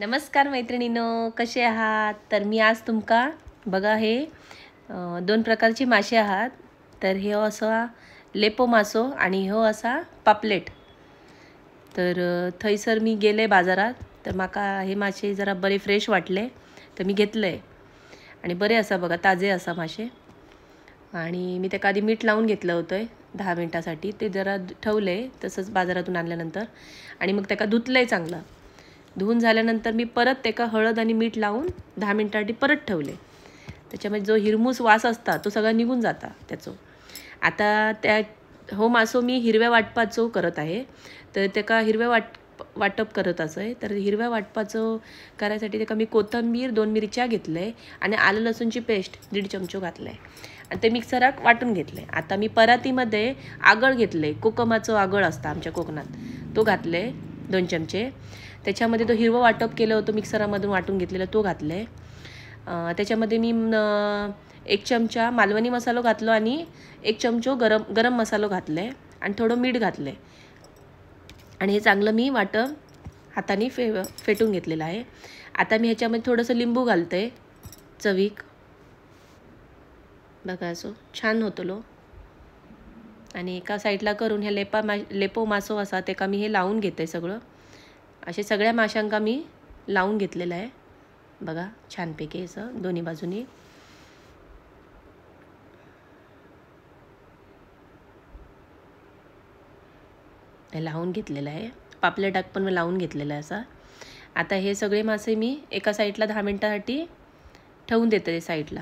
नमस्कार मैत्रिणींनो, कसे आहात? तर मी आज तुमका बघा हे दोन प्रकारचे मासे आहात. तर हे असा लेपो मासो आणि हो असा पापलेट. तर थैसर मी गेले बाजारात, तर माका हे मासे जरा बरे फ्रेश वाटले, तर मी घेतले आणि बरे असा बघा ताजे असा मासे. आणि मी त्याका आधी मीठ लावून घेतलं होतं 10 मिनिटासाठी. ते जरा ठेवले तसंच बाजारातून आणल्यानंतर आणि मग त्याका धुतलंय चांगलं. धुवून झाल्यानंतर मी परत त्याका हळद आणि मीठ लावून 10 मिनिटांसाठी परत ठेवले. त्याच्यामध्ये जो हिरमूस वास असता तो सगळा निघून जाता त्याचो. आता त्या हो मासो मी हिरव्या वाटपाचो करत आहे. तर त्याका हिरव्या वाटप करत आहे. तर हिरव्या वाटपाचो करायसाठी त्याका मी कोथिंबीर 2 मिरच्या घेतले आणि आलं लसूणची पेस्ट 1.5 चमचो घातले आणि ते मिक्सरात वाटून घेतले. आता मी परातीमध्ये आगळ घेतले, कोकमाचं आगळ असतं आमच्या कोकणात, तो घातले 2 चमचे. त्याच्यामध्ये तो हिरवं वाटप केलं होतं मिक्सरामधून वाटून घेतलेलं तो घातले. त्याच्यामध्ये मी 1 चमचा मालवणी मसालो घातलो आणि 1 चमचो गरम मसालो घातले आणि थोडं मीठ घातले आणि हे चांगलं मी हाताने फेटून घेतलेलं आहे. आता मी ह्याच्यामध्ये थोडंसं लिंबू घालते चवीक. बघा असं छान होतो लो. आणि एका साईडला करून हे लेपो मासो असा ते का मी हे लावून घेते सगळं. असे सगळ्या माशांका मी लावून घेतलेलं आहे बघा छानपैकी असं दोन्ही बाजूनी. हे लावून घेतलेलं आहे. पापलेट पण मी लावून घेतलेलं आहे असा. आता हे सगळे मासे मी एका साईडला 10 मिनिटांसाठी ठेवून देते साईडला.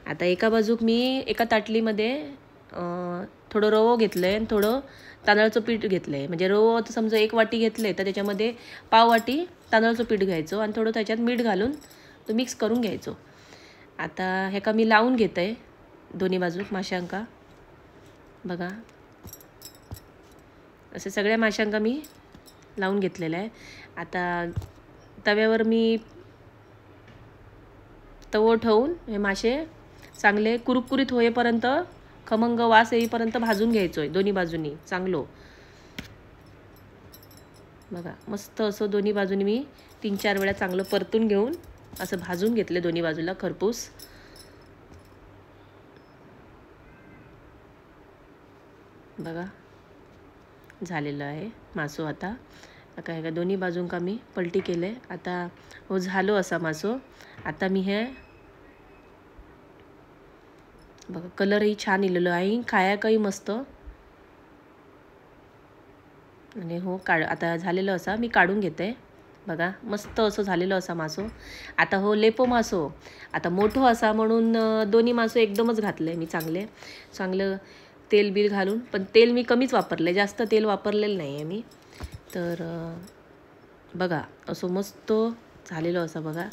आता एका बाजूक मी एका ताटलीमध्ये थोडं रवो घेतलं आहे आणि थोडं तांदळाचं पीठ घेतलं आहे. म्हणजे रवो समजा 1 वाटी घेतले तर त्याच्यामध्ये पाव वाटी तांदळाचं पीठ घ्यायचं आणि थोडं त्याच्यात मीठ घालून तो मिक्स करून घ्यायचो. आता हे का मी लावून घेत आहे दोन्ही बाजूक माशांका बघा. असे सगळ्या माशांका मी लावून घेतलेलं आहे. आता तव्यावर मी तवो ठेवून हे मासे चांगले कुरकुरीत होईपर्यंत, खमंग वास येईपर्यंत भाजून घ्यायचो आहे दोन्ही बाजूनी चांगलो. बघा मस्त असं दोन्ही बाजूनी मी 3-4 वेळा चांगलं परतून घेऊन असं भाजून घेतले दोन्ही बाजूला खरपूस. बघा झालेलं आहे मासो. आता काय का दोन्ही बाजूंका मी पलटी केले. आता हो झालो असा मासो. आता मी हे बघा कलरही छान इलेलो आहे, खायाकही मस्त. आणि हो आता झालेलं असा मी काढून घेते बघा. मस्त असं झालेलं असा मासो. आता हो लेपो मासो आता मोठं असा म्हणून दोन्ही मासो एकदमच घातले मी चांगलं तेल बिल घालून. पण तेल मी कमीच वापरले, जास्त तेल वापरलेलं नाही आहे मी. तर बघा असं मस्त झालेलं असं बघा.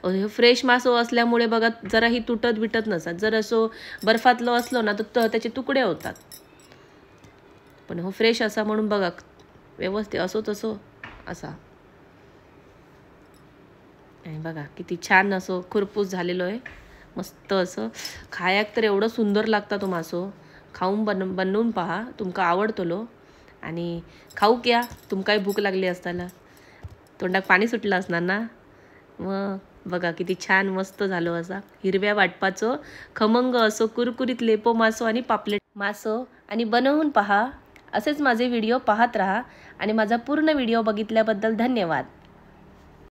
हे फ्रेश मासो असल्यामुळे बघा जराही तुटत नसतात. जर असं बर्फातलं असलं ना तर त्याचे तुकडे होतात. पण हो फ्रेश असा म्हणून बघा व्यवस्थित असो तसो असा. आणि बघा किती छान असं खुरपूस झालेलो आहे मस्त असं. खायाक तर एवढं सुंदर लागता तो मासो. खाऊन बनवून पहा, तुमका आवडतो लो. आणि खाऊ क्या तुमकाही भूक लागली असताना, तोंडात पाणी सुटलं असणार ना. मग बघा किती छान मस्त झालो असा हिरव्या वाटपाचो खमंग असो कुरकुरीत लेपो मासो आणि पापलेट मासो. आणि बनवून पहा. असेच माझे व्हिडिओ पाहत राहा आणि माझा पूर्ण व्हिडिओ बघितल्याबद्दल धन्यवाद.